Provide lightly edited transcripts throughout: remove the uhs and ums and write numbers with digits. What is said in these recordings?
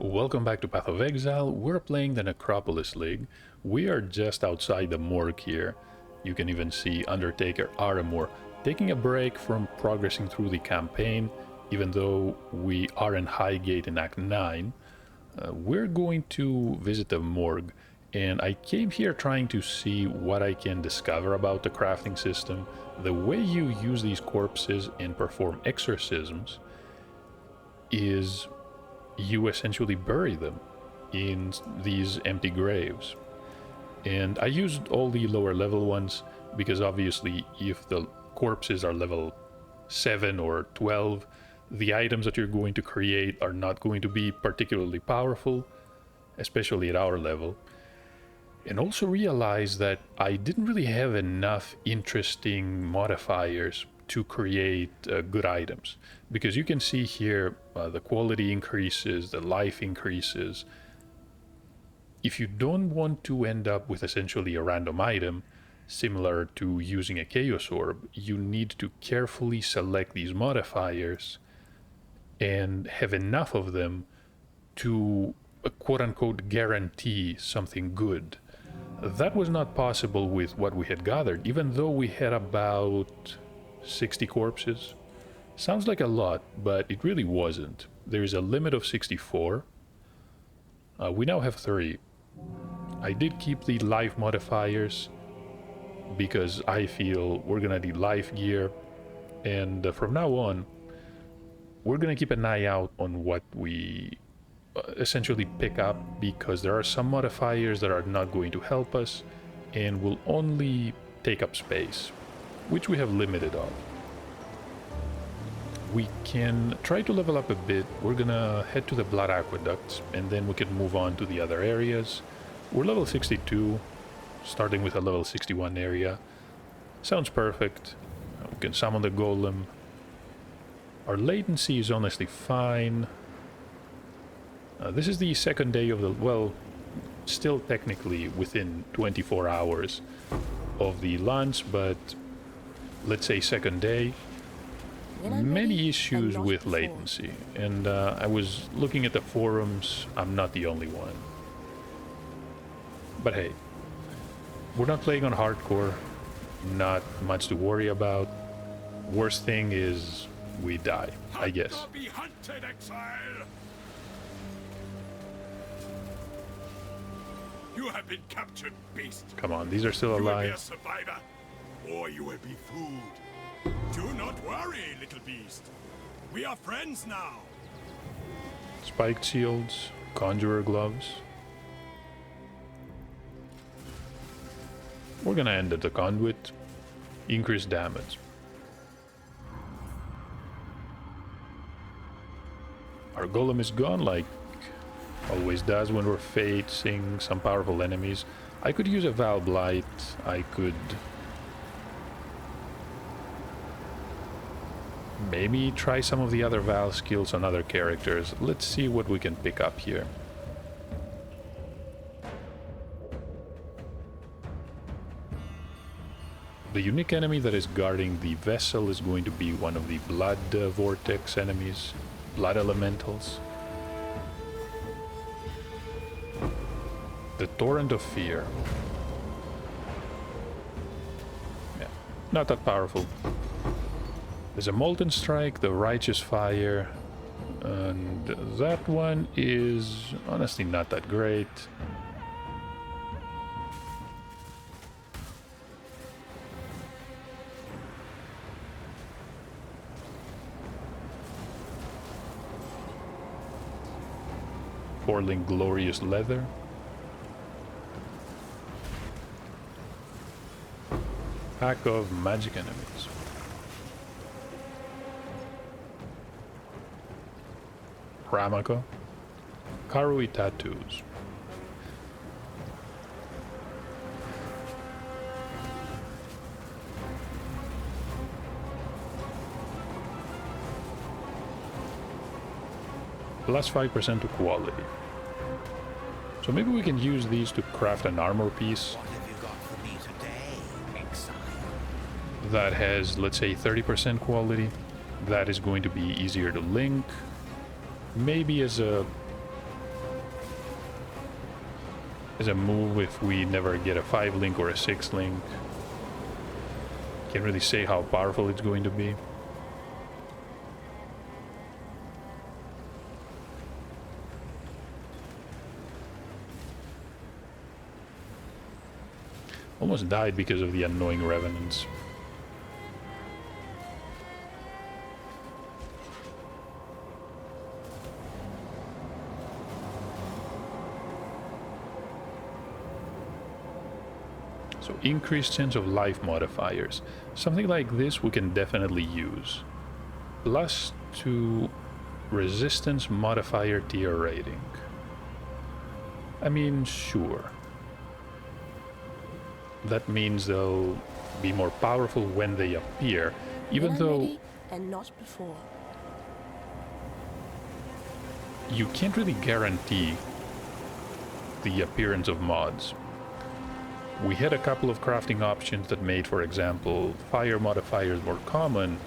Welcome back to Path of Exile. We're playing the Necropolis League. We are just outside the morgue here. You can even see Undertaker Arimor taking a break from progressing through the campaign, even though we are in Highgate in Act 9. We're going to visit the morgue, and I came here trying to see what I can discover about the crafting system. The way you use these corpses and perform exorcisms is you essentially bury them in these empty graves. And I used all the lower level ones because obviously if the corpses are level 7 or 12, the items that you're going to create are not going to be particularly powerful, especially at our level. And also realize that I didn't really have enough interesting modifiers to create good items, because you can see here the quality increases, the life increases. If you don't want to end up with essentially a random item similar to using a Chaos Orb, you need to carefully select these modifiers and have enough of them to quote-unquote guarantee something good. That was not possible with what we had gathered, even though we had about 60 corpses. Sounds like a lot, but it really wasn't. There is a limit of 64. We now have 3. I did keep the life modifiers because I feel we're gonna need life gear, and from now on we're gonna keep an eye out on what we essentially pick up, because there are some modifiers that are not going to help us and will only take up space, which we have limited of. We can try to level up a bit. We're gonna head to the Blood Aqueducts and then we can move on to the other areas. We're level 62, starting with a level 61 area. Sounds perfect. We can summon the golem. Our latency is honestly fine. This is the second day of the, well, still technically within 24 hours of the launch, but let's say second day. Many issues with latency, and I was looking at the forums. I'm not the only one. But hey, we're not playing on hardcore, not much to worry about. Worst thing is we die, I guess. Be hunted, Exile! You have been captured, beast. Come on, these are still You will be a alive. survivor, or you will be food. Do not worry, little beast. We are friends now. Spiked shields, conjurer gloves. We're gonna end at the conduit. Increase damage. Our golem is gone, like always does when we're facing some powerful enemies. I could use a Val Blight. I could maybe try some of the other Val skills on other characters. Let's see what we can pick up here. The unique enemy that is guarding the vessel is going to be one of the Blood Vortex enemies, Blood Elementals. The Torrent of Fear. Yeah, not that powerful. There's a Molten Strike, the Righteous Fire, and that one is honestly not that great. Portling Glorious Leather. Pack of magic enemies. Ramako. Karui tattoos. Plus 5% to quality. So maybe we can use these to craft an armor piece. What have you got for me today, Exile? That has, let's say, 30% quality. That is going to be easier to link. Maybe as a as a move if we never get a 5 link or a 6 link. Can't really say how powerful it's going to be. Almost died because of the annoying revenants. So increased chance of life modifiers. Something like this we can definitely use. Plus 2 resistance modifier tier rating. I mean, sure. That means they'll be more powerful when they appear, even though and not before. You can't really guarantee the appearance of mods. We had a couple of crafting options that made, for example, fire modifiers more common,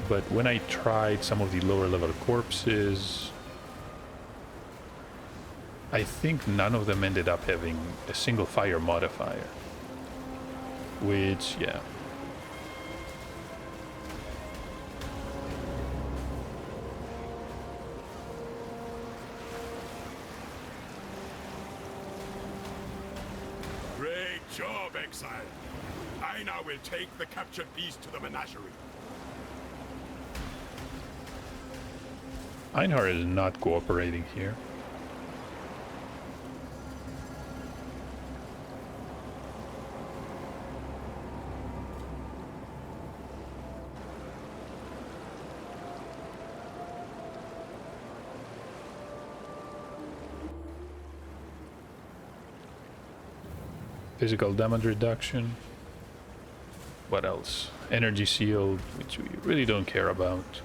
but when I tried some of the lower level corpses, I think none of them ended up having a single fire modifier. Which, yeah. Great job, Exile. I now will take the captured beast to the menagerie. Einhar is not cooperating here. Physical damage reduction. What else? Energy seal, which we really don't care about.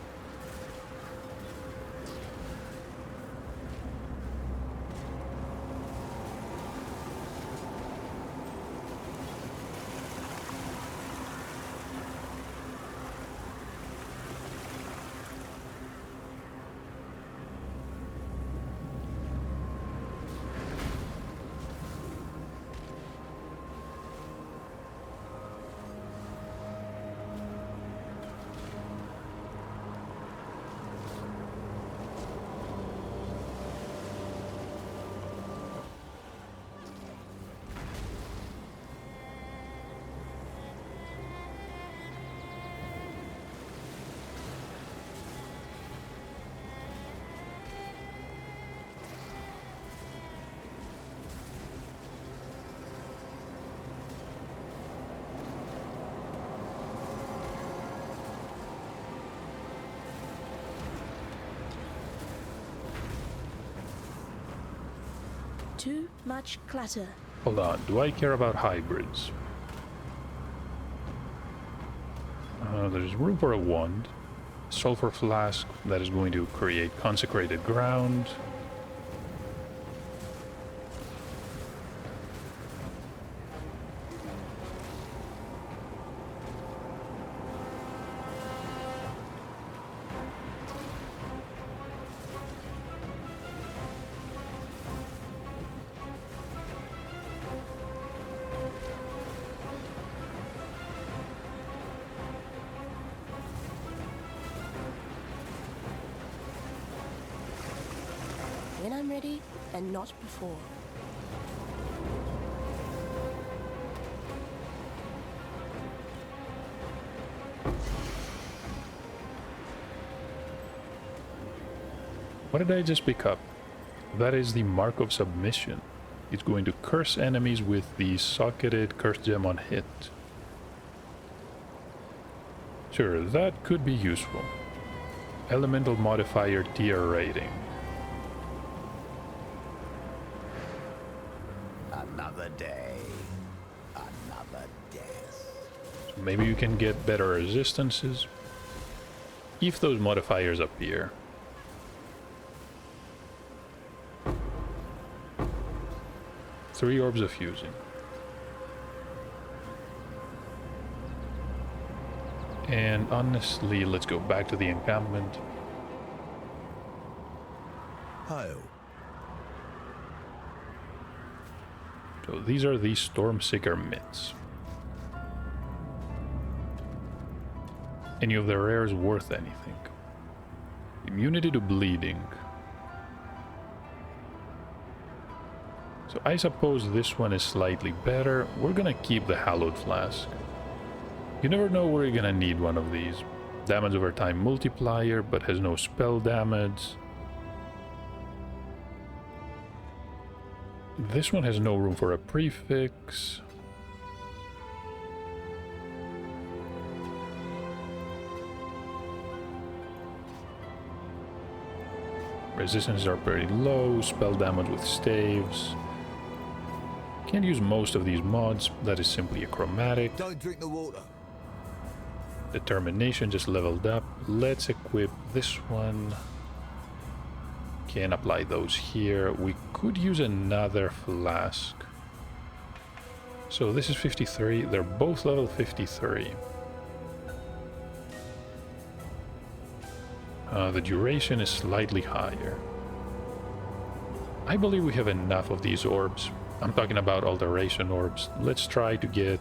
Too much clutter. Hold on, do I care about hybrids? There's room for a wand. Sulfur flask that is going to create consecrated ground. When I'm ready, and not before. What did I just pick up? That is the Mark of Submission. It's going to curse enemies with the socketed curse gem on hit. Sure, that could be useful. Elemental modifier tier rating. Another day, another death. So maybe you can get better resistances if those modifiers appear. Three orbs of fusing. And honestly, let's go back to the encampment. Ho. So these are the Stormseeker mitts. Any of the rares worth anything? Immunity to bleeding. So I suppose this one is slightly better. We're gonna keep the Hallowed Flask. You never know where you're gonna need one of these. Damage over time multiplier, but has no spell damage. This one has no room for a prefix. Resistances are pretty low, spell damage with staves. Can't use most of these mods, that is simply a chromatic. Don't drink the water. Determination just leveled up. Let's equip this one. Can apply those here. We could use another flask. So this is 53. They're both level 53. The duration is slightly higher. I believe we have enough of these orbs. I'm talking about alteration orbs. Let's try to get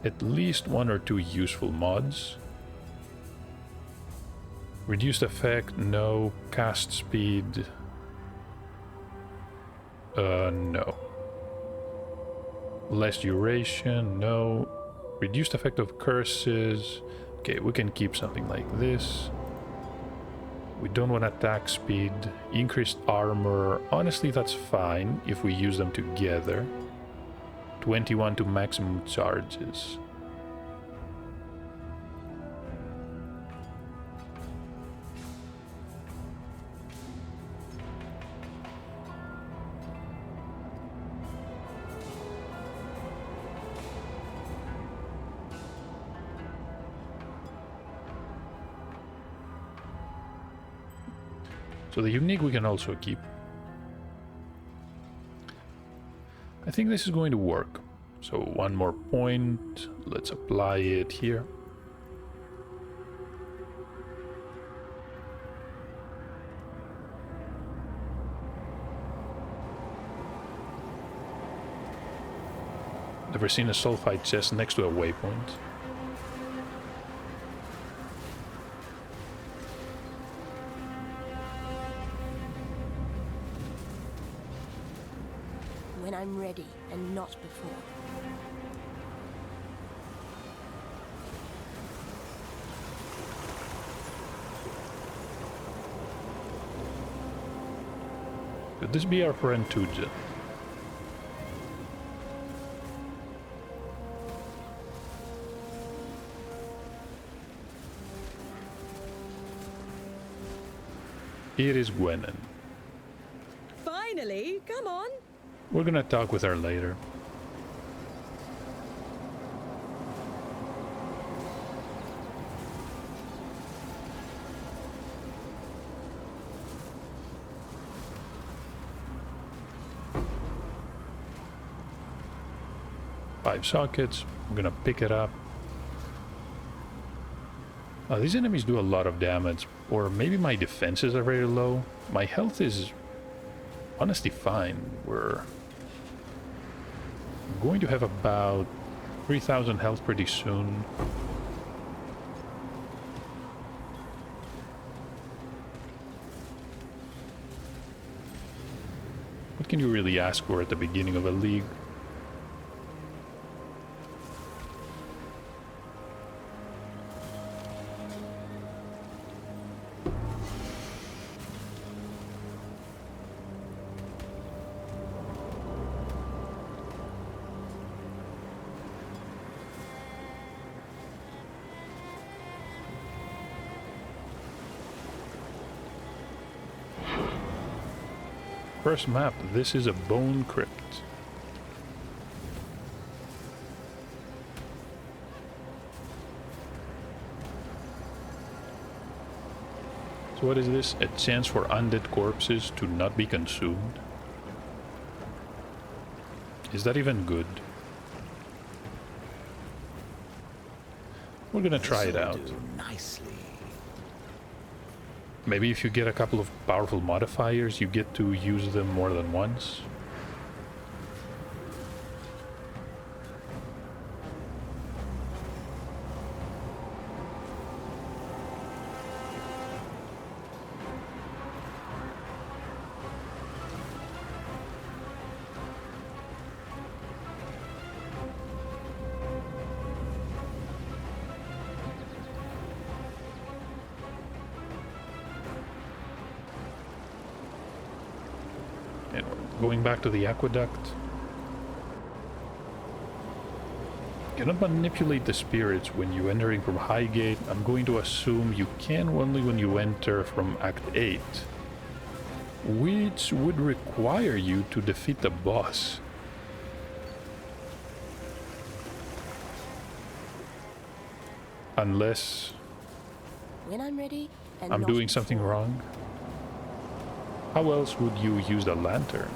at least 1 or 2 useful mods. Reduced effect, no. Cast speed, no. Less duration, no. Reduced effect of curses. Okay, we can keep something like this. We don't want attack speed. Increased armor, honestly that's fine if we use them together. 21 to maximum charges. So the unique we can also keep. I think this is going to work. So 1 more point. Let's apply it here. Never seen a sulfide chest next to a waypoint. When I'm ready and not before. Could this be our friend Tuja? It is Gwennen. Finally, come on. We're gonna talk with her later. Five sockets. I'm gonna pick it up. These enemies do a lot of damage, or maybe my defenses are very low. My health is honestly fine. We're going to have about 3,000 health pretty soon. What can you really ask for at the beginning of a league? First map, this is a bone crypt. So what is this? A chance for undead corpses to not be consumed? Is that even good? We're gonna try it out. Nicely. Maybe if you get a couple of powerful modifiers, you get to use them more than once. And going back to the aqueduct. Cannot manipulate the spirits when you entering from Highgate. I'm going to assume you can only when you enter from Act 8. Which would require you to defeat the boss. Unless When I'm ready and I'm not doing something before. wrong. How else would you use the lantern?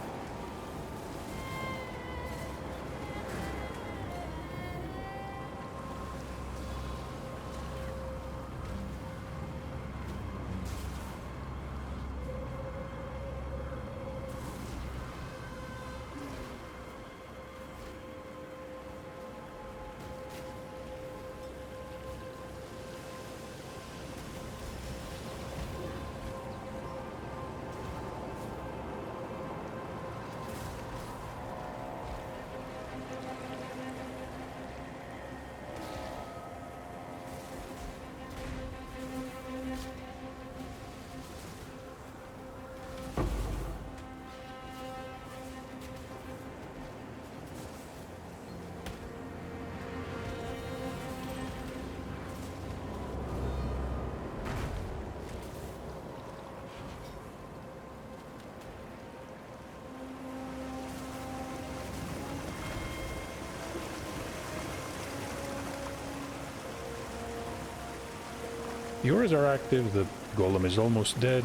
Yours are active, the golem is almost dead.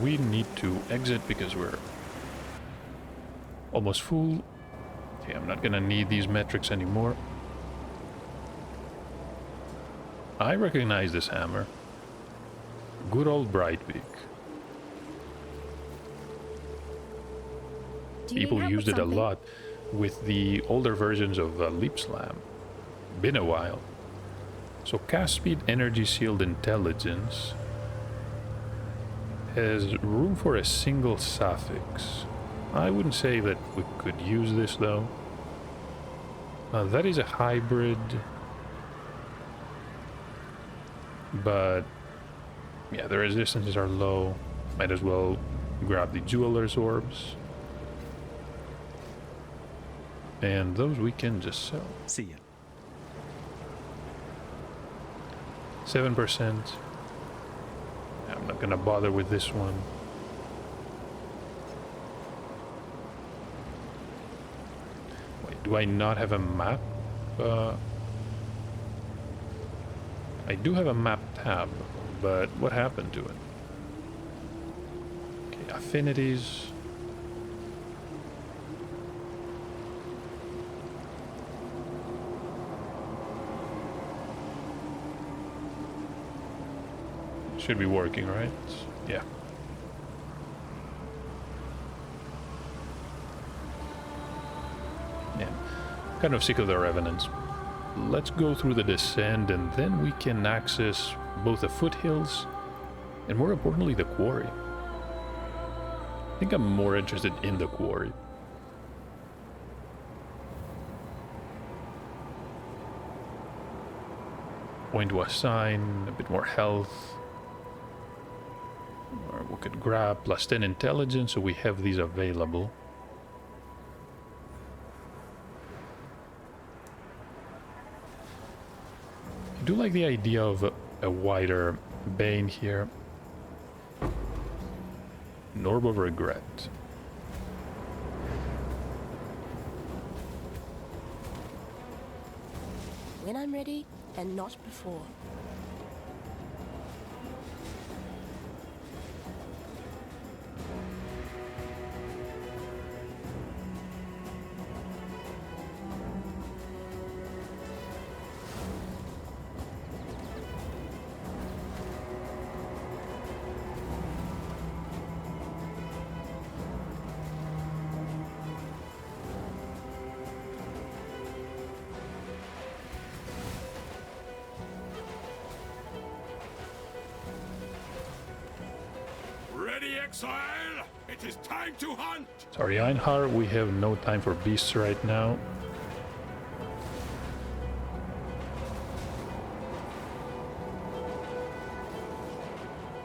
We need to exit because we're almost full. Okay, I'm not gonna need these metrics anymore. I recognize this hammer. Good old Brightbeak. Do you People need help used with it a something? lot with the older versions of Leap Slam. Been a while. So cast speed, energy, shield, intelligence has room for a single suffix. I wouldn't say that we could use this though. That is a hybrid, but yeah, the resistances are low. Might as well grab the jeweler's orbs, and those we can just sell. See ya. 7%. I'm not gonna bother with this one. Wait, do I not have a map? I do have a map tab, but what happened to it? Okay, affinities. Should be working, right? Yeah. Yeah. Kind of sick of the revenants. Let's go through the descent and then we can access both the foothills and more importantly the quarry. I think I'm more interested in the quarry. Point to assign, a bit more health. Or we could grab plus 10 intelligence, so we have these available. I do like the idea of a wider bane here. An orb of regret. When I'm ready and not before. Ready, Exile? It is time to hunt! Sorry, Einhar, we have no time for beasts right now.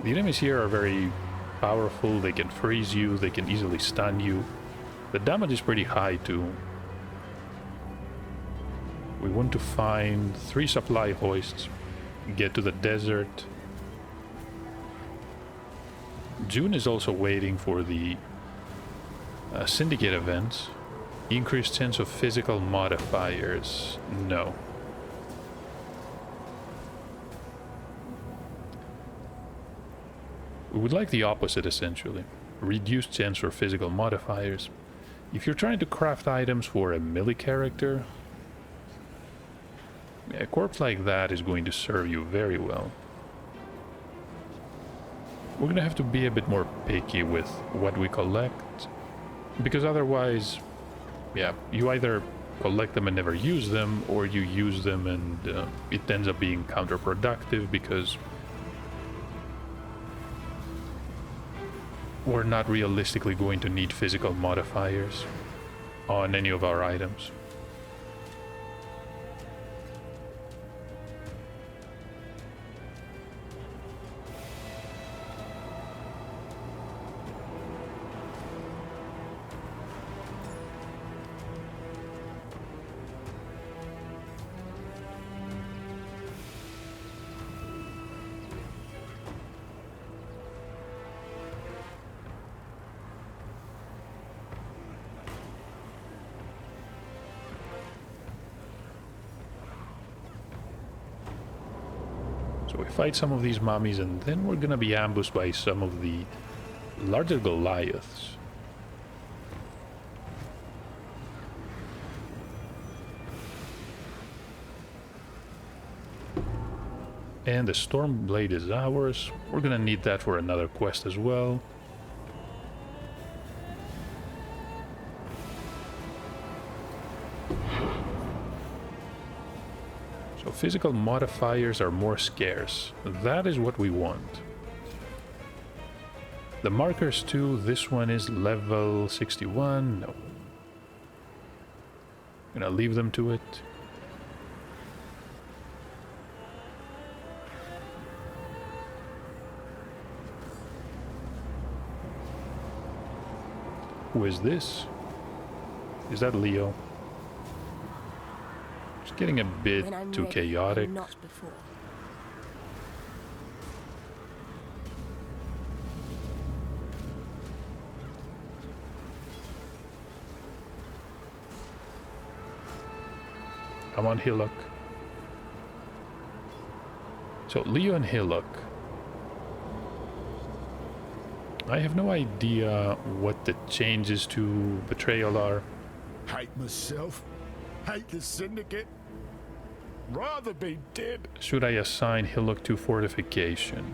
The enemies here are very powerful, they can freeze you, they can easily stun you. The damage is pretty high too. We want to find 3 supply hoists, get to the desert. June is also waiting for the Syndicate events. Increased chance of physical modifiers. No. We would like the opposite, essentially. Reduced chance for physical modifiers. If you're trying to craft items for a melee character, a corpse like that is going to serve you very well. We're gonna have to be a bit more picky with what we collect, because otherwise, yeah, you either collect them and never use them, or you use them and it ends up being counterproductive because we're not realistically going to need physical modifiers on any of our items. So we fight some of these mummies and then we're gonna be ambushed by some of the larger Goliaths. And the Stormblade is ours. We're gonna need that for another quest as well. So physical modifiers are more scarce. That is what we want. The markers too, this one is level 61. No. Gonna leave them to it. Who is this? Is that Leo? It's getting a bit too chaotic. Not before. Come on, Hillock. So, Leo and Hillock. I have no idea what the changes to Betrayal are. Hate myself. Hate the Syndicate. Rather be dead. Should I assign Hillock to Fortification?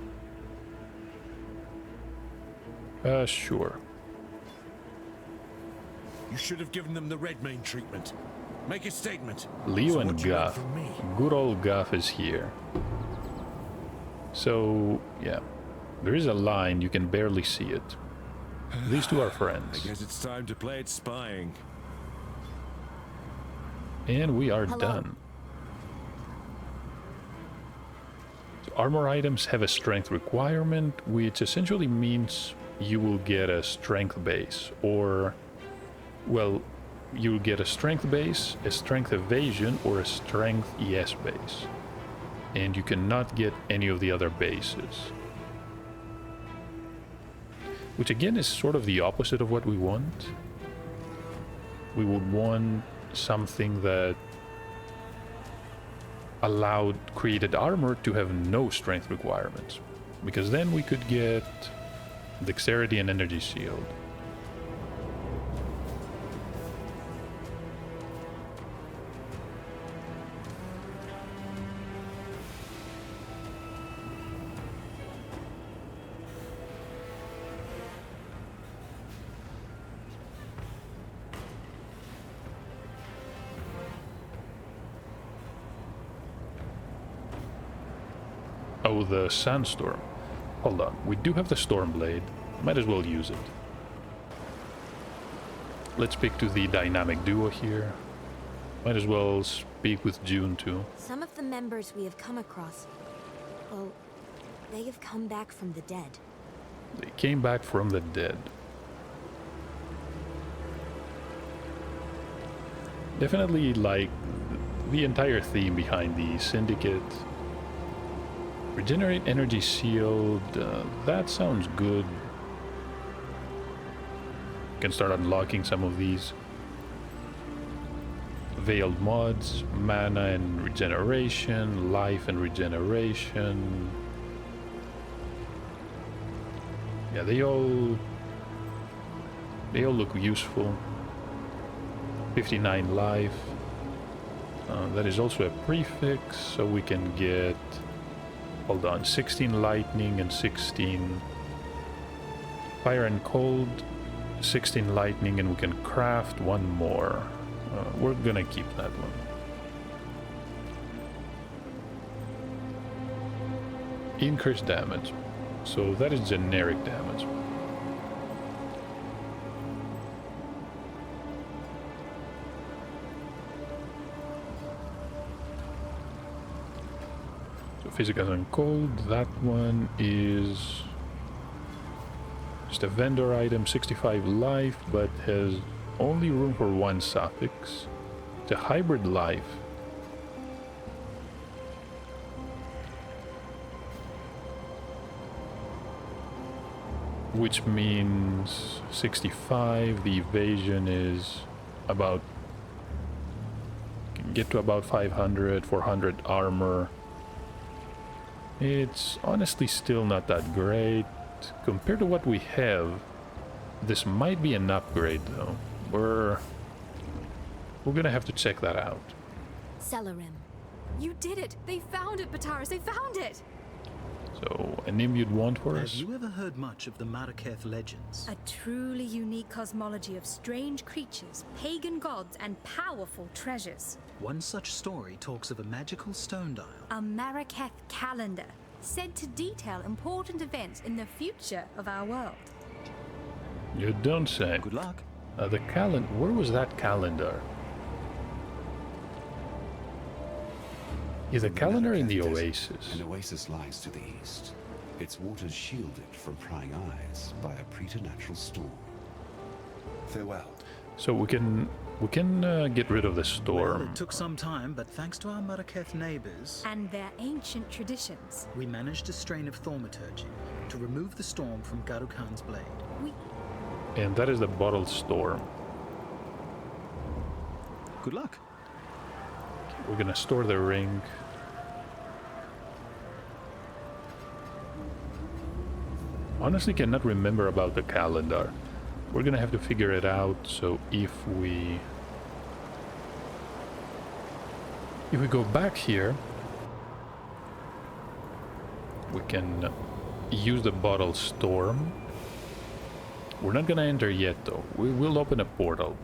Sure. You should have given them the Redmayne treatment. Make a statement. Leo So and what do you want Guff. from me? Good old Guff is here. So, yeah. There is a line, you can barely see it. These two are I friends. guess it's time to play at spying. And we are Hello. done. So armor items have a strength requirement, which essentially means you will get a strength base, or, well, you'll get a strength base, a strength evasion, or a strength ES base. And you cannot get any of the other bases. Which again is sort of the opposite of what we want. We would want something that allowed created armor to have no strength requirements, because then we could get dexterity and energy shield. Oh, the Sandstorm. Hold on, we do have the Stormblade. Might as well use it. Let's pick to the dynamic duo here. Might as well speak with June too. Some of the members we have come across, well, they have come back from the dead. They came back from the dead. Definitely like the entire theme behind the Syndicate. Regenerate energy sealed. That sounds good. Can start unlocking some of these. Veiled mods, mana and regeneration, life and regeneration. Yeah, they all look useful. 59 life. That is also a prefix, so we can get, hold on, 16 lightning and 16 fire and cold, 16 lightning, and we can craft one more. We're gonna keep that one. Increased damage. So that is generic damage. So physical and cold, that one is just a vendor item, 65 life, but has only room for one suffix. It's a hybrid life. Which means 65, the evasion is about, can get to about 500, 400 armor. It's honestly still not that great. Compared to what we have, this might be an upgrade though. We're gonna have to check that out. Celerim. You did it! They found it, Bataris! They found it! So, a name you'd want for Have us? you ever heard much of the Marraketh legends? A truly unique cosmology of strange creatures, pagan gods, and powerful treasures. One such story talks of a magical stone dial. A Marraketh calendar, said to detail important events in the future of our world. You don't say. Good luck. The calendar, where was that calendar? Is a calendar in the Oasis? An oasis lies to the east. Its waters shielded from prying eyes by a preternatural storm. Farewell. So we can get rid of the Well, storm. it took some time, but thanks to our Marraketh neighbors, And their ancient traditions. we managed a strain of thaumaturgy to remove the storm from Garu Khan's blade. And that is the bottled storm. Good luck. We're gonna store the ring. Honestly, cannot remember about the calendar. We're gonna have to figure it out. So if we go back here, we can use the bottle storm. We're not gonna enter yet though. We will open a portal.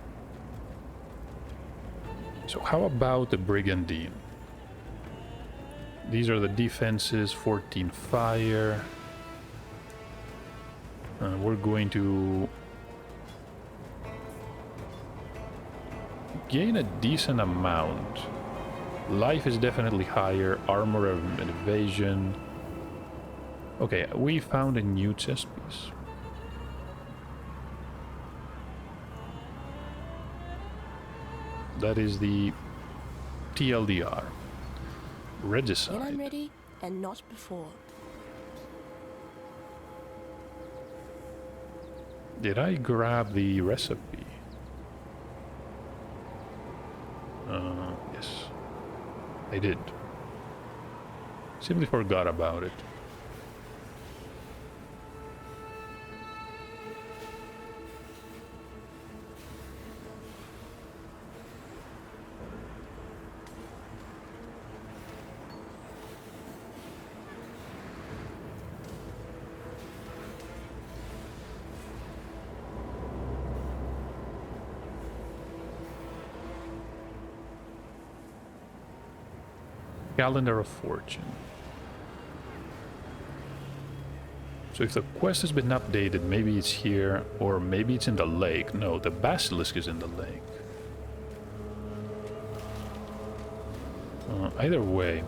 So how about the Brigandine? These are the defenses, 14 fire. We're going to gain a decent amount. Life is definitely higher, armor and evasion. Okay, we found a new chess piece. That is the TLDR. Regicide. When I'm ready and not before. Did I grab the recipe? Yes. I did. Simply forgot about it. Calendar of Fortune. So if the quest has been updated, maybe it's here, or maybe it's in the lake. No, the basilisk is in the lake. Either way.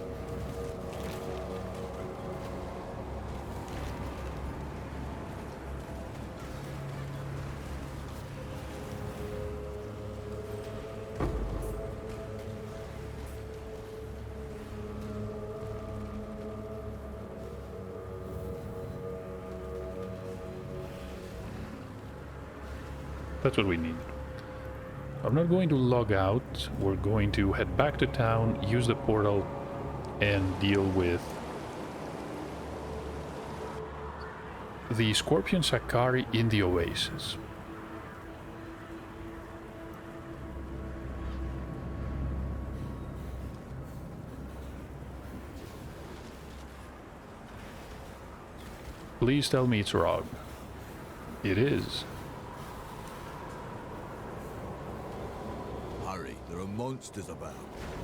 That's what we need. I'm not going to log out. We're going to head back to town, use the portal, and deal with the Scorpion Sakari in the Oasis. Please tell me it's wrong. It is. Hurry, there are monsters about.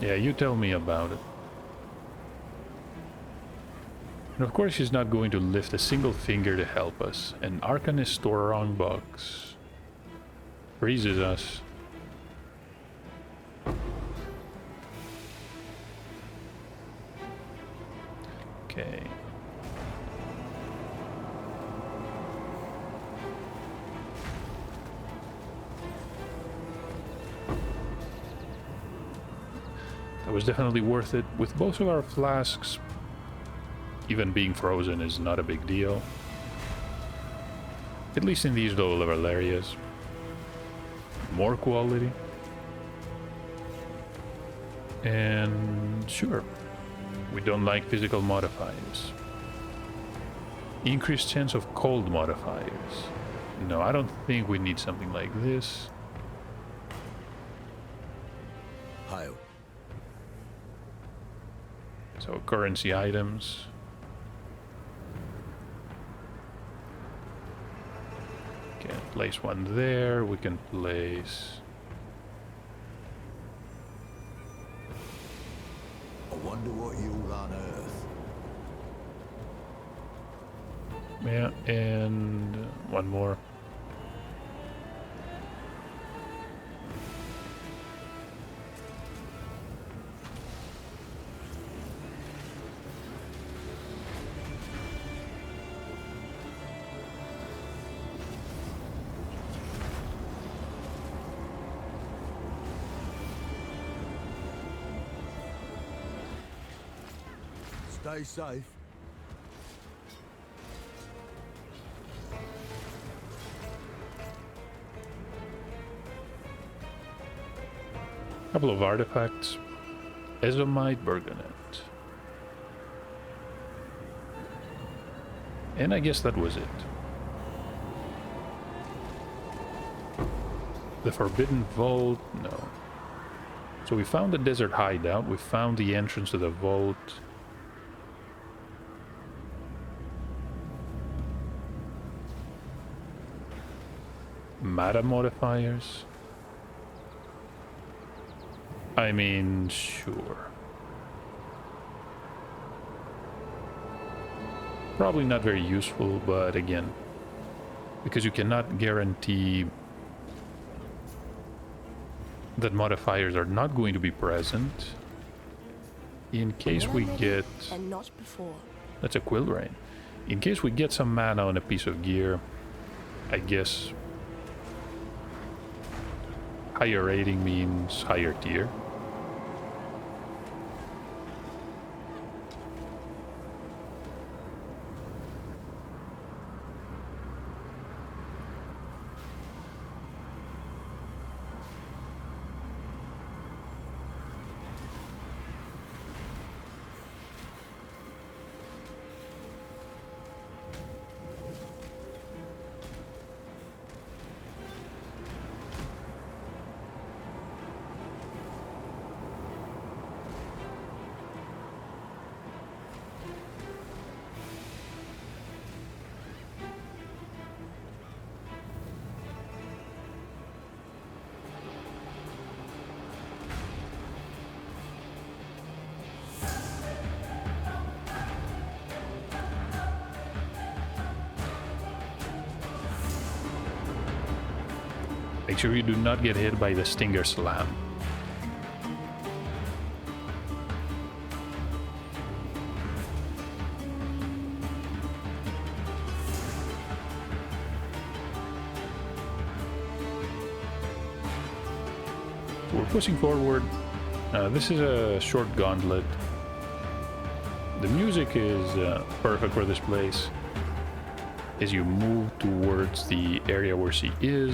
Yeah, you tell me about it. And of course she's not going to lift a single finger to help us. And Arcanist Storong Box freezes us. Okay. That was definitely worth it. With both of our flasks, even being frozen is not a big deal. At least in these low level areas. More quality. And sure, we don't like physical modifiers. Increased chance of cold modifiers. No, I don't think we need something like this. Hail. So currency items. Can place one there. We can place. I wonder what you'll unearth. Yeah, and one more. Stay safe. Couple of artifacts. Ezomite Bergonet. And I guess that was it. The Forbidden Vault? No. So we found the desert hideout. We found the entrance to the vault. Meta modifiers? I mean, sure. Probably not very useful, but again, because you cannot guarantee that modifiers are not going to be present. In case we get... And not before. That's a Quill Rain. In case we get some mana on a piece of gear, I guess higher rating means higher tier. Make sure you do not get hit by the Stinger Slam. We're pushing forward. This is a short gauntlet. The music is perfect for this place. As you move towards the area where she is,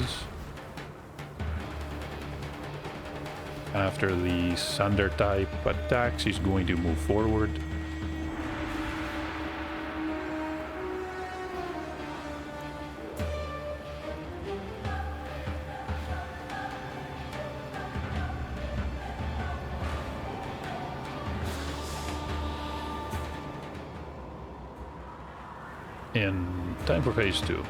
After the Sunder type attacks, he's going to move forward. And time for phase 2.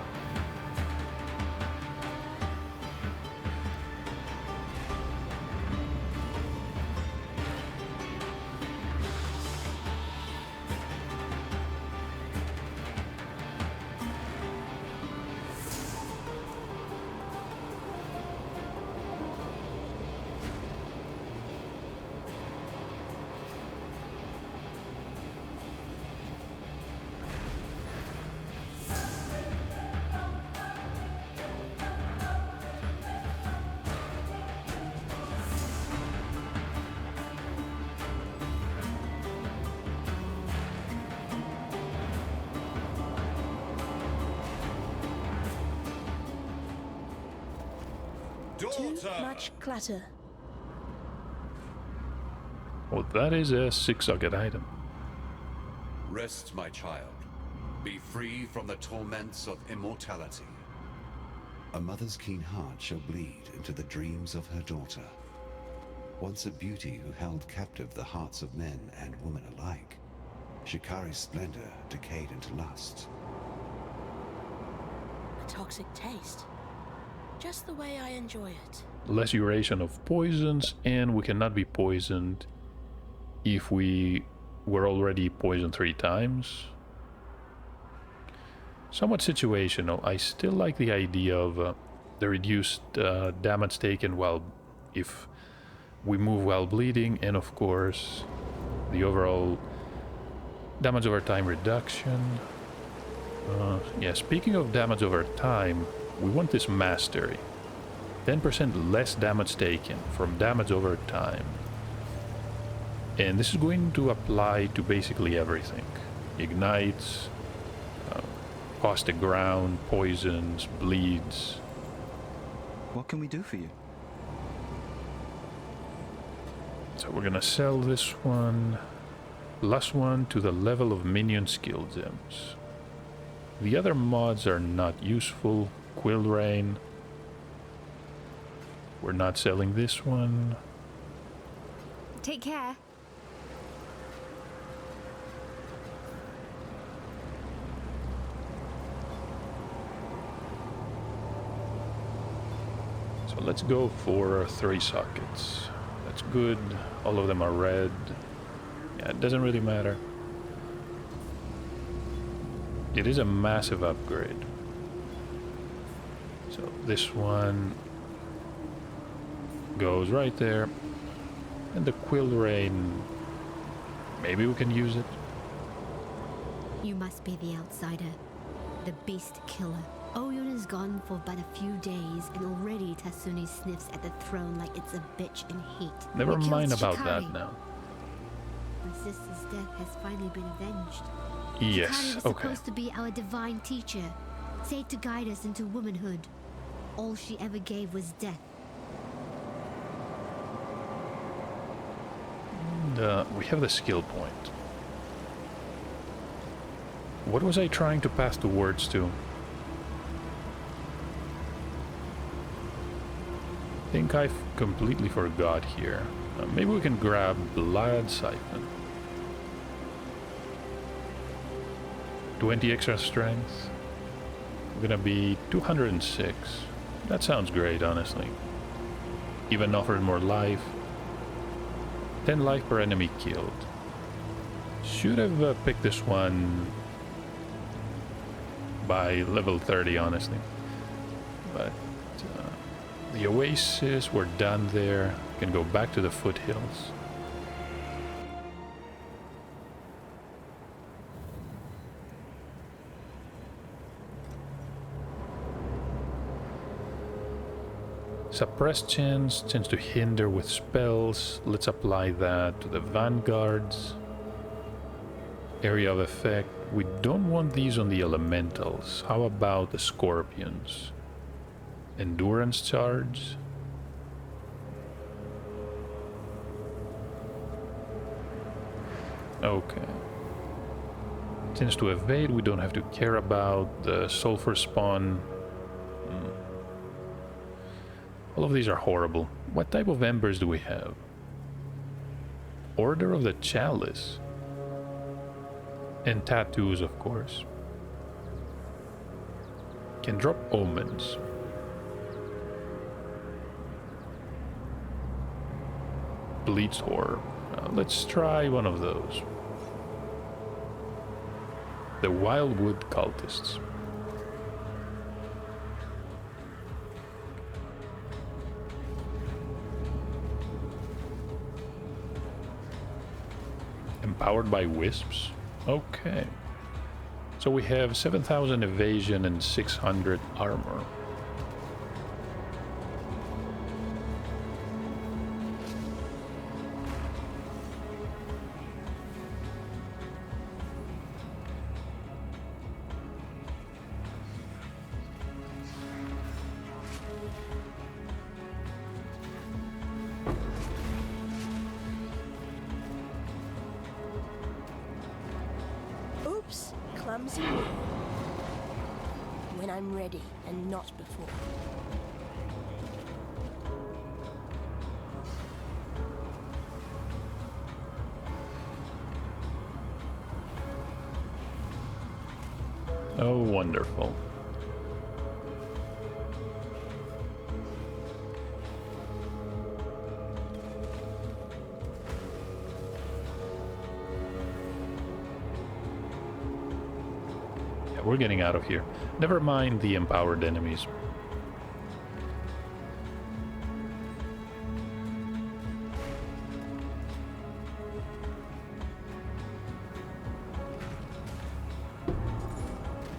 Too much clutter. Well, that is a 6-socket item. Rest, my child. Be free from the torments of immortality. A mother's keen heart shall bleed into the dreams of her daughter. Once a beauty who held captive the hearts of men and women alike, Shikari's splendor decayed into lust. A toxic taste. Just the way I enjoy it. Less duration of poisons, and we cannot be poisoned if we were already poisoned 3 times. Somewhat situational. I still like the idea of the reduced damage taken while if we move while bleeding, and of course the overall damage over time reduction. Yeah, speaking of damage over time, we want this mastery. 10% less damage taken from damage over time. And this is going to apply to basically everything. Ignites, caustic ground, poisons, bleeds. What can we do for you? So we're gonna sell this one. +1 to the level of minion skill gems. The other mods are not useful. Quill Rain. We're not selling this one. Take care. So let's go for 3 sockets. That's good. All of them are red. Yeah, it doesn't really matter. It is a massive upgrade. So this one goes right there. And the Quill Rain, maybe we can use it. You must be the outsider, the beast killer. Oyun is gone for but a few days, and already Tasuni sniffs at the throne like it's a bitch in heat. Never He mind kills about Shikari. that now. My sister's death has finally been avenged. Yes, Shikari was okay. supposed to be our divine teacher, said to guide us into womanhood. All she ever gave was death. And, we have the skill point. What was I trying to pass the words to? I think I completely forgot here. Maybe we can grab Blood Siphon. 20 extra strength. We're gonna be 206. That sounds great, honestly. Even offered more life. 10 life per enemy killed. Should have picked this one by level 30, honestly. But the oasis, we're done there. We can go back to the foothills. Suppressed chance tends to hinder with spells. Let's apply that to the vanguards. Area of effect. We don't want these on the elementals. How about the scorpions? Endurance charge. Okay. Tends to evade, we don't have to care about. The sulfur spawn. All of these are horrible. What type of embers do we have? Order of the Chalice. And tattoos, of course. Can drop omens. Bleeds horror. Let's try one of those. The Wildwood Cultists. Empowered by wisps? Okay. So we have 7,000 evasion and 600 armor. Oops, clumsy me. When I'm ready and not before. Oh, wonderful. Yeah, we're getting out of here. Never mind the empowered enemies.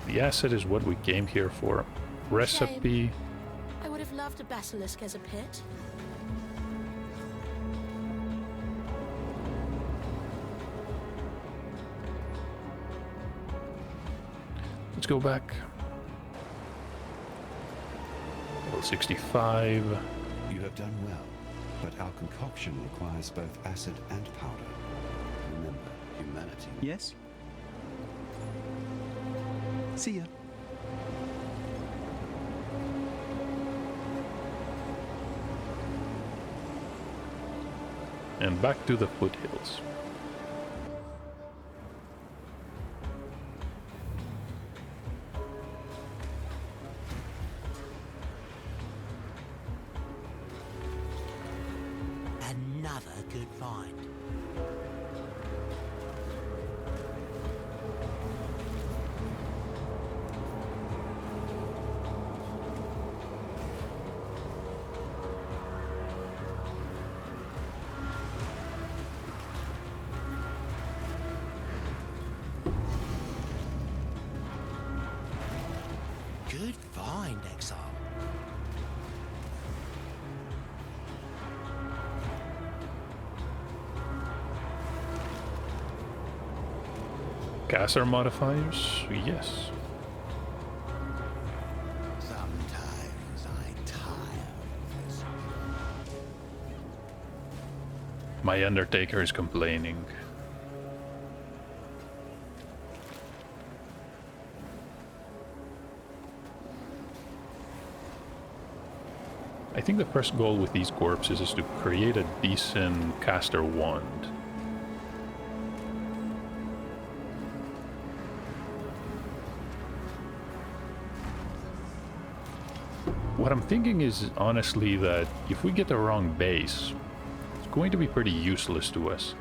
The acid is what we came here for. Recipe. I would have loved a basilisk as a pet. Let's go back. Level 65. You have done well, but our concoction requires both acid and powder. Remember, humanity. Yes? See ya. And back to the foothills. Another good find. Good find, Exile. Caster modifiers? Yes. Sometimes I tire of this. My Undertaker is complaining. I think the first goal with these corpses is to create a decent caster wand. What I'm thinking is honestly that if we get the wrong base, it's going to be pretty useless to us.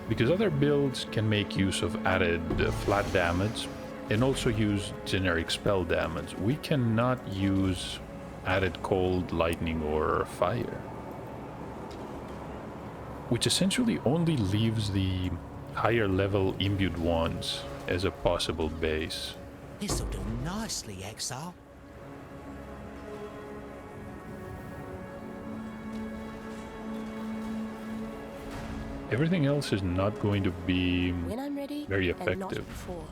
Because other builds can make use of added flat damage and also use generic spell damage. We cannot use added cold, lightning, or fire. Which essentially only leaves the higher level imbued wands as a possible base. This'll do nicely, Exile. Everything else is not going to be When I'm ready very and not effective. before.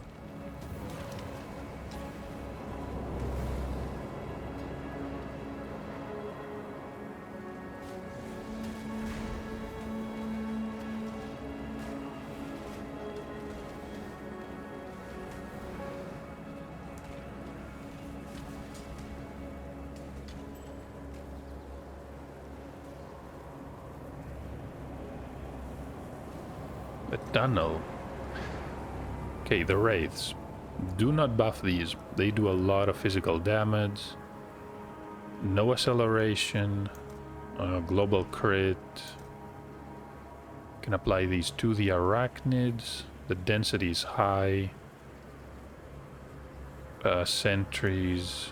A tunnel. Okay, the wraiths. Do not buff these. They do a lot of physical damage. No acceleration. Global crit. Can apply these to the arachnids. The density is high. Sentries.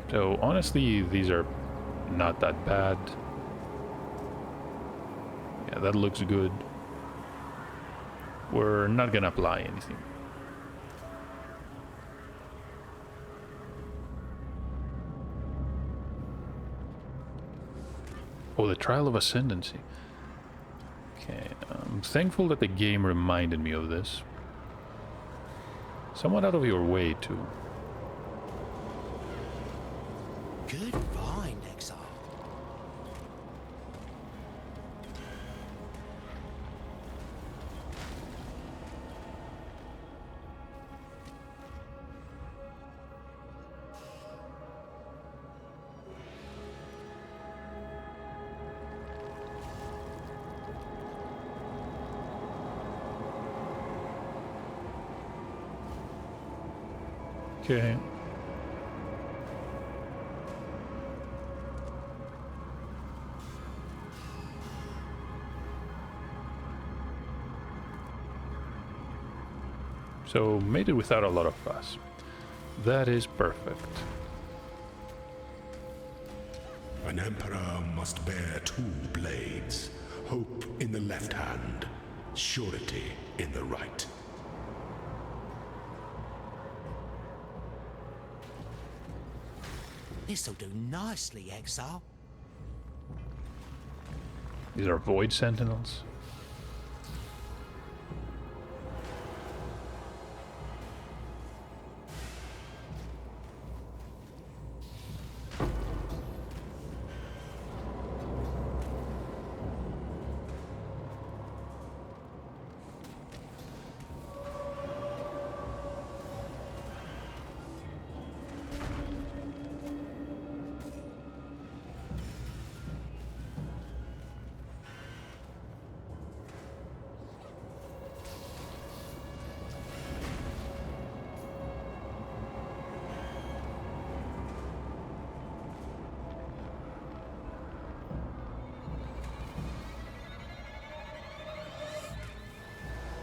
So honestly, these are not that bad. Yeah, that looks good. We're not gonna apply anything. Oh, the Trial of Ascendancy. Okay, I'm thankful that the game reminded me of this. Somewhat out of your way, too. Good find, Exile. Okay. So, made it without a lot of fuss. That is perfect. An emperor must bear two blades. Hope in the left hand, surety in the right. This'll do nicely, Exile. These are Void Sentinels.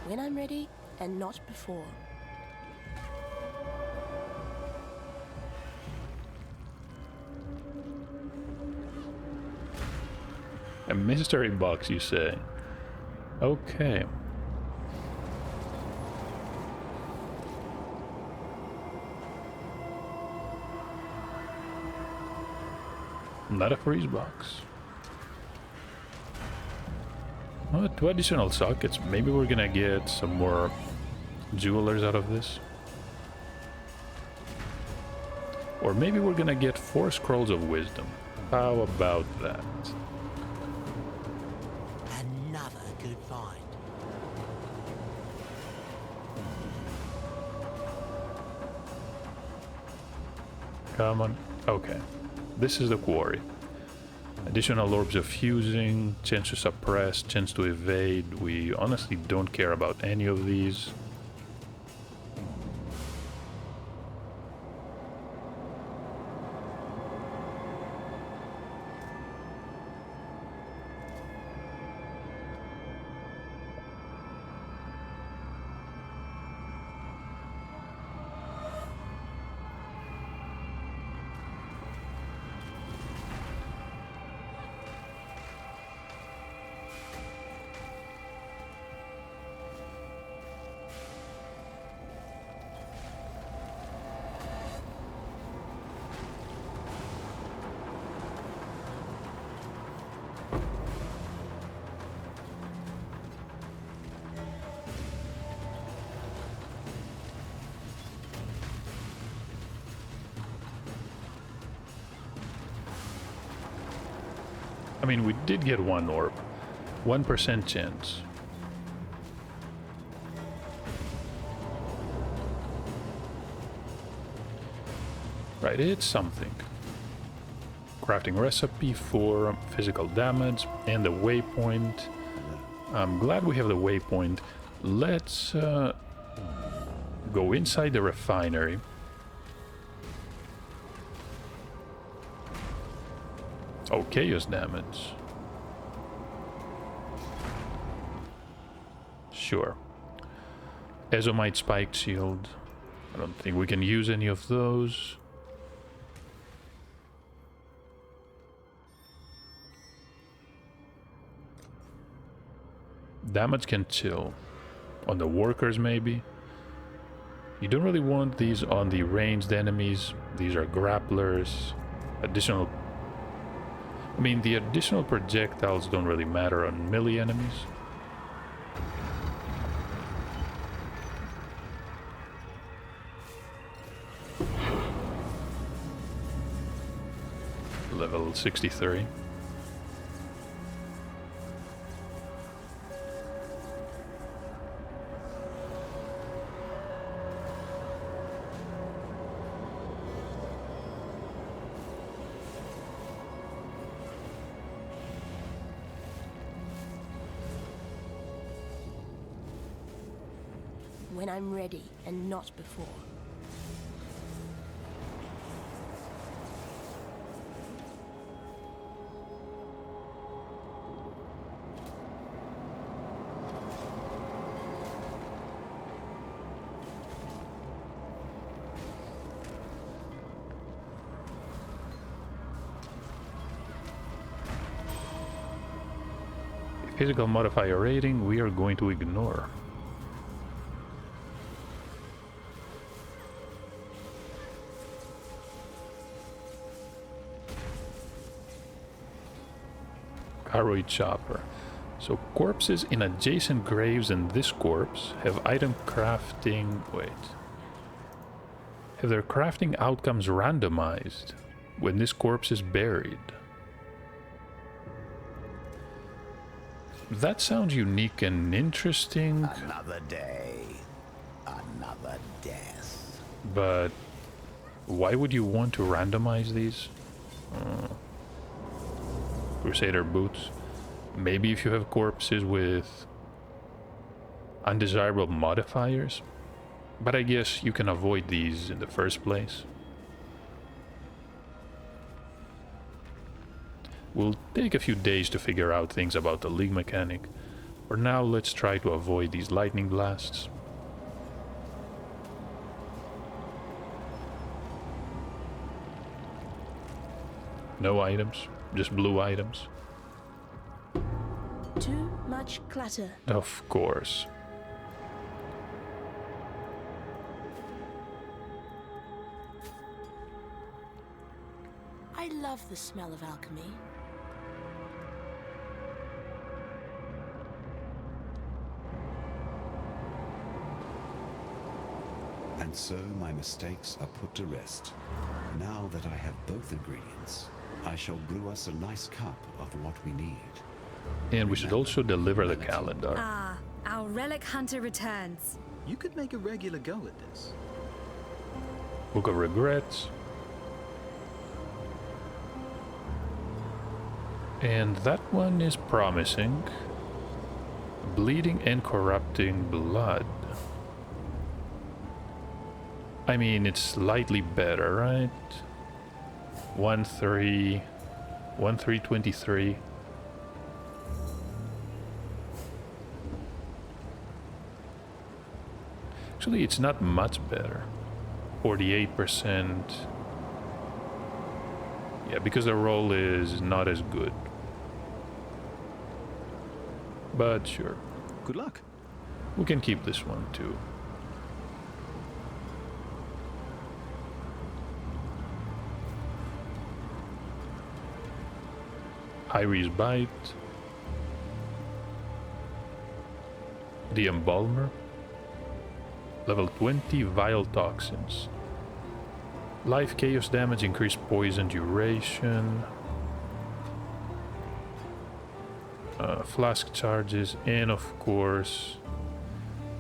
When I'm ready, and not before. A mystery box, you say? Okay. Not a freeze box. Oh, 2 additional sockets. Maybe we're gonna get some more jewelers out of this. Or maybe we're gonna get 4 scrolls of wisdom. How about that? Another good find. Come on. Okay. This is the quarry. Additional orbs of fusing, chance to suppress, chance to evade. We honestly don't care about any of these. I mean, we did get 1 orb. 1% chance. Right, it's something. crafting recipe for physical damage and the waypoint. I'm glad we have the waypoint. Let's go inside the refinery. Oh, chaos damage. Sure. Ezomite spiked shield. I don't think we can use any of those. Damage can chill. On the workers, maybe. You don't really want these on the ranged enemies. These are grapplers. Additional... I mean, the additional projectiles don't really matter on melee enemies. Level 63. When I'm ready and not before. Physical modifier rating we are going to ignore. Arrow chopper. So corpses in adjacent graves and this corpse have item crafting... Wait. Have their crafting outcomes randomized when this corpse is buried. That sounds unique and interesting. Another day, another death. But why would you want to randomize these? Crusader boots. Maybe if you have corpses with undesirable modifiers. But I guess you can avoid these in the first place. We'll take a few days to figure out things about the league mechanic. For now, let's try to avoid these lightning blasts. No items, just blue items. Too much clutter. Of course. I love the smell of alchemy. And so my mistakes are put to rest. Now that I have both ingredients, I shall brew us a nice cup of what we need. And we should also deliver the calendar. Ah, our relic hunter returns. You could make a regular go at this. Book of Regrets. And that one is promising. Bleeding and corrupting blood. I mean, it's slightly better, right? 1-3-23. Actually, it's not much better. 48%. Yeah, because the roll is not as good. But sure. Good luck. We can keep this one too. Iris Bite. The Embalmer. Level 20 Vile Toxins. Life chaos damage, increased poison duration. Flask charges, and of course,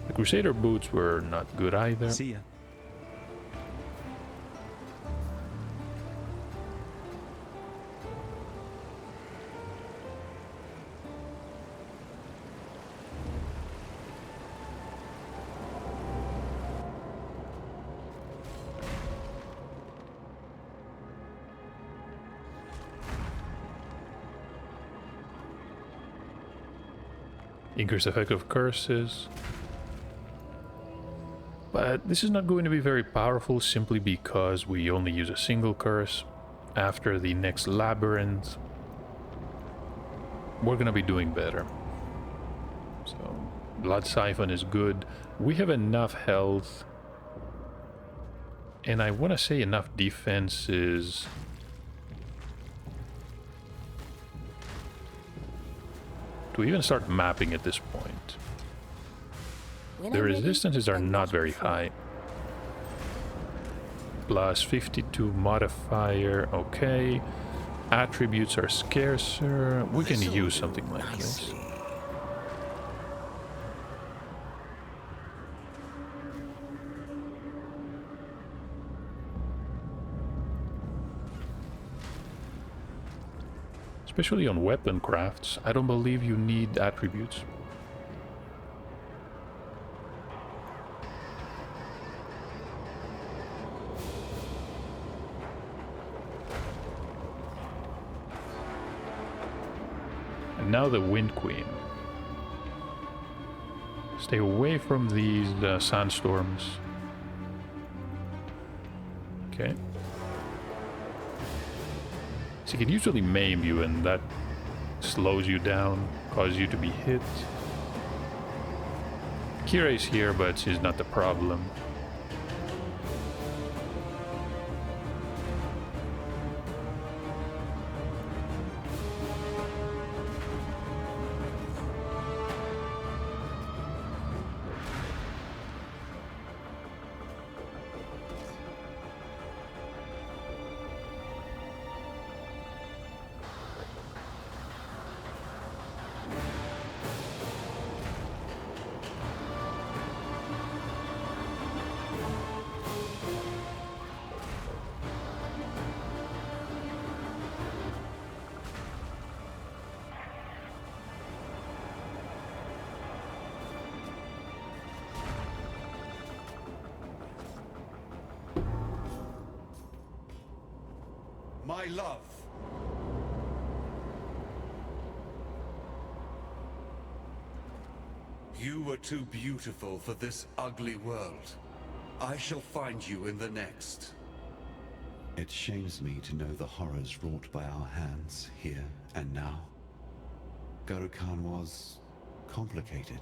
the Crusader boots were not good either. See ya. Increased effect of curses. But this is not going to be very powerful simply because we only use a single curse. After the next labyrinth, we're gonna be doing better. So, Blood Siphon is good. We have enough health. And I want to say enough defenses to even start mapping at this point. The resistances are not very high. Plus 52 modifier, okay. Attributes are scarcer. We can use something like this. Especially on weapon crafts, I don't believe you need attributes. And now the Wind Queen. Stay away from these sandstorms. Okay. She can usually maim you, and that slows you down, causes you to be hit. Kira is here, but she's not the problem. My love. You were too beautiful for this ugly world. I shall find you in the next. It shames me to know the horrors wrought by our hands here and now. Garo-Khan was complicated.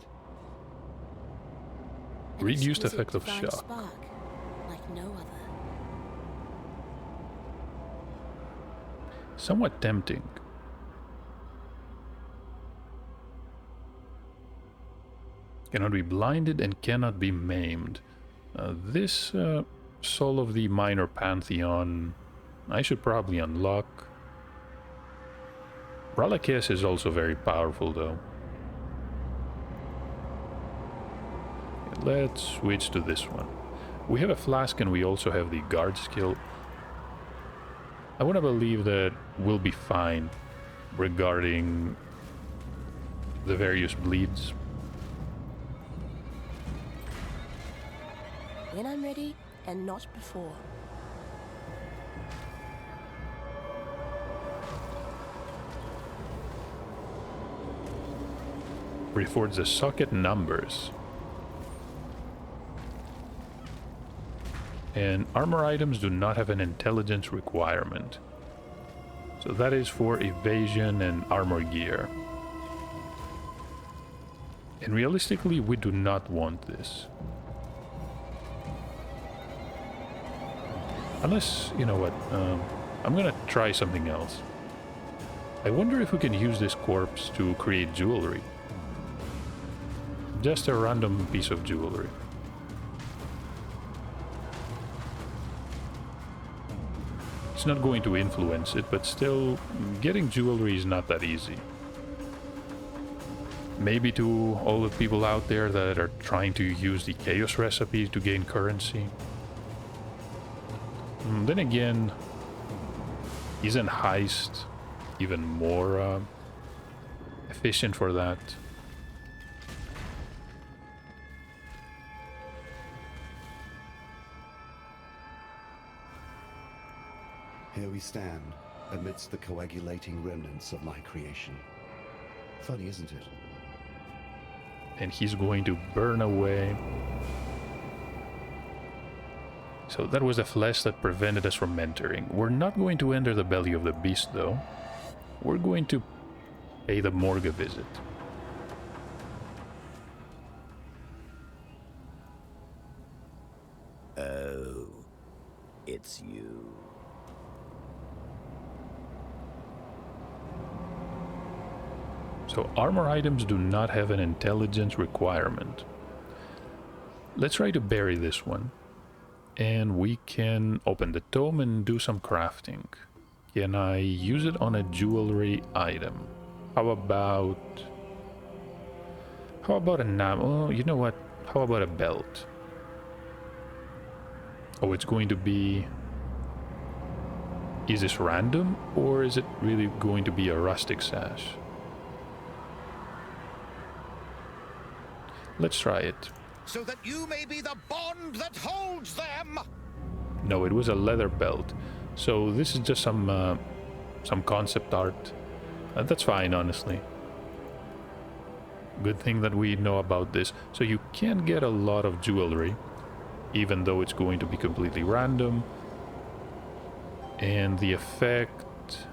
Reduced effect of shock. Spark, like no other. Somewhat tempting. Cannot be blinded and cannot be maimed. This Soul of the Minor Pantheon I should probably unlock. Wraeclast is also very powerful though. Let's switch to this one. We have a flask and we also have the guard skill. I want to believe that we'll be fine regarding the various bleeds. When I'm ready, and not before. Reforge the socket numbers. And armor items do not have an intelligence requirement. So that is for evasion and armor gear. And realistically, we do not want this. Unless, you know what, I'm gonna try something else. I wonder if we can use this corpse to create jewelry. Just a random piece of jewelry. It's not going to influence it, but still, getting jewelry is not that easy. Maybe to all the people out there that are trying to use the chaos recipe to gain currency. Then again, isn't heist even more efficient for that? Here we stand, amidst the coagulating remnants of my creation. Funny, isn't it? and he's going to burn away. So that was the flesh that prevented us from entering. We're not going to enter the belly of the beast though. We're going to pay the morgue a visit. Oh, it's you. So armor items do not have an intelligence requirement. Let's try to bury this one. And we can open the tome and do some crafting. Can I use it on a jewelry item? How about a oh, you know what? How about a belt? Oh, it's going to be... Is this random, or is it really going to be a rustic sash? Let's try it. So that you may be the bond that holds them! No, it was a leather belt. So this is just some concept art. That's fine, honestly. Good thing that we know about this. So you can get a lot of jewelry, even though it's going to be completely random. And the effect...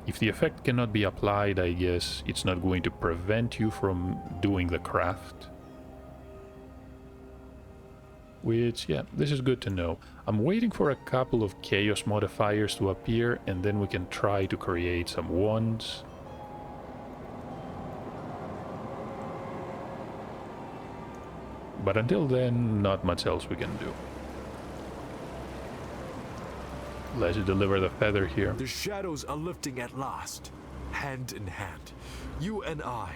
If the effect cannot be applied, I guess it's not going to prevent you from doing the craft. Which, yeah, this is good to know. I'm waiting for a couple of chaos modifiers to appear, and then we can try to create some wands. But until then, not much else we can do. Let's deliver the feather here. The shadows are lifting at last, hand in hand. You and I,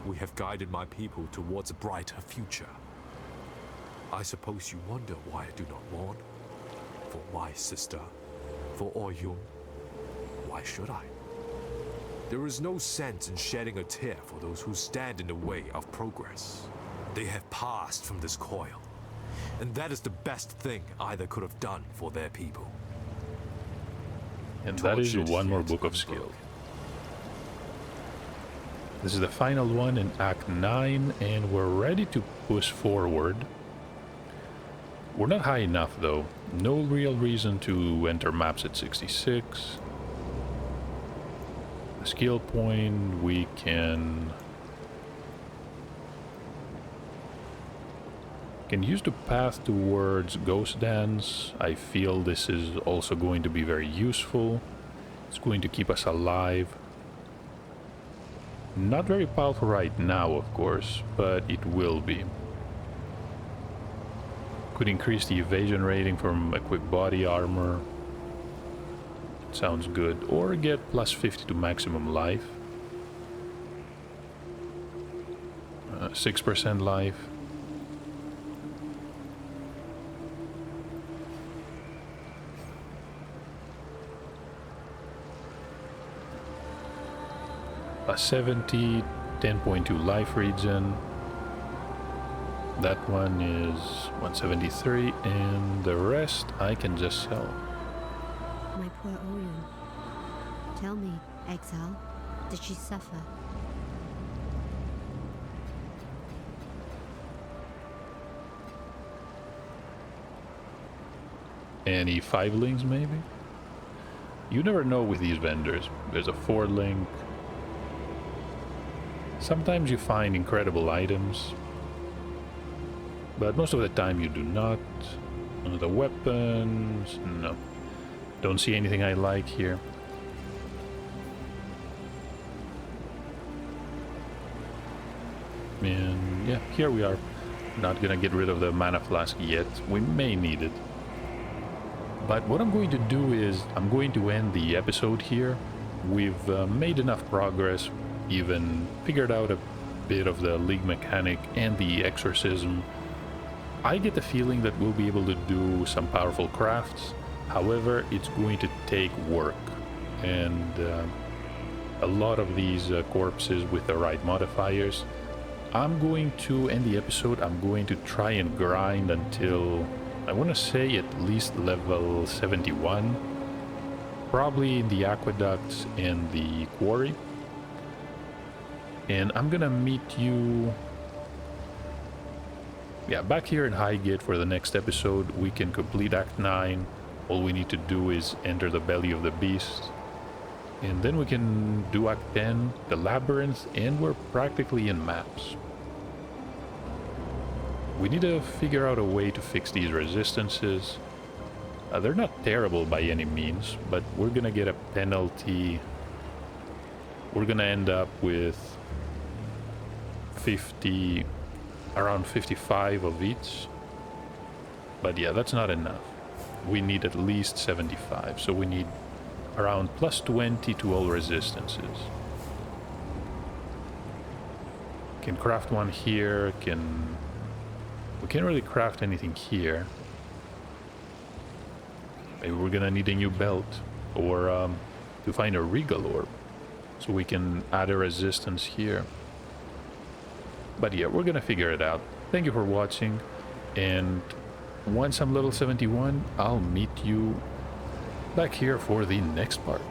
we have guided my people towards a brighter future. I suppose you wonder why I do not mourn? For my sister, for Oyun. Why should I? There is no sense in shedding a tear for those who stand in the way of progress. They have passed from this coil, and that is the best thing either could have done for their people. And that is one more book of skill. This is the final one in Act 9, and we're ready to push forward. We're not high enough though. No real reason to enter maps at 66. A skill point, we can use the path towards Ghost Dance. I feel this is also going to be very useful. It's going to keep us alive. Not very powerful right now, of course, but it will be. Could increase the evasion rating from equipped body armor. Sounds good. Or get plus 50 to maximum life. 6% life. Plus 70, 10.2 life regen. That one is 173, and the rest I can just sell. My poor Oyun. Tell me, Exile, did she suffer? Any 5-links maybe? You never know with these vendors. There's a 4-link. Sometimes you find incredible items, but most of the time you do not. The weapons, no. Don't see anything I like here. And yeah, here we are. Not gonna get rid of the mana flask yet. We may need it. But what I'm going to do is I'm going to end the episode here. We've made enough progress, even figured out a bit of the league mechanic and the exorcism. I get the feeling that we'll be able to do some powerful crafts. However, it's going to take work, and a lot of these corpses with the right modifiers. I'm going to end the episode. I'm going to try and grind until, I want to say, at least level 71. Probably in the aqueducts and the quarry. And I'm gonna meet you Yeah, back here in Highgate for the next episode, we can complete Act 9. All we need to do is enter the belly of the beast. And then we can do Act 10, the Labyrinth, and we're practically in maps. We need to figure out a way to fix these resistances. They're not terrible by any means, but we're gonna get a penalty. We're gonna end up with 50, around 55 of each. But yeah, that's not enough. We need at least 75, so we need around plus 20 to all resistances. Can craft one here, we can't really craft anything here. Maybe we're gonna need a new belt, or to find a regal orb, so we can add a resistance here. But yeah, we're gonna figure it out. Thank you for watching, and once I'm level 71, I'll meet you back here for the next part.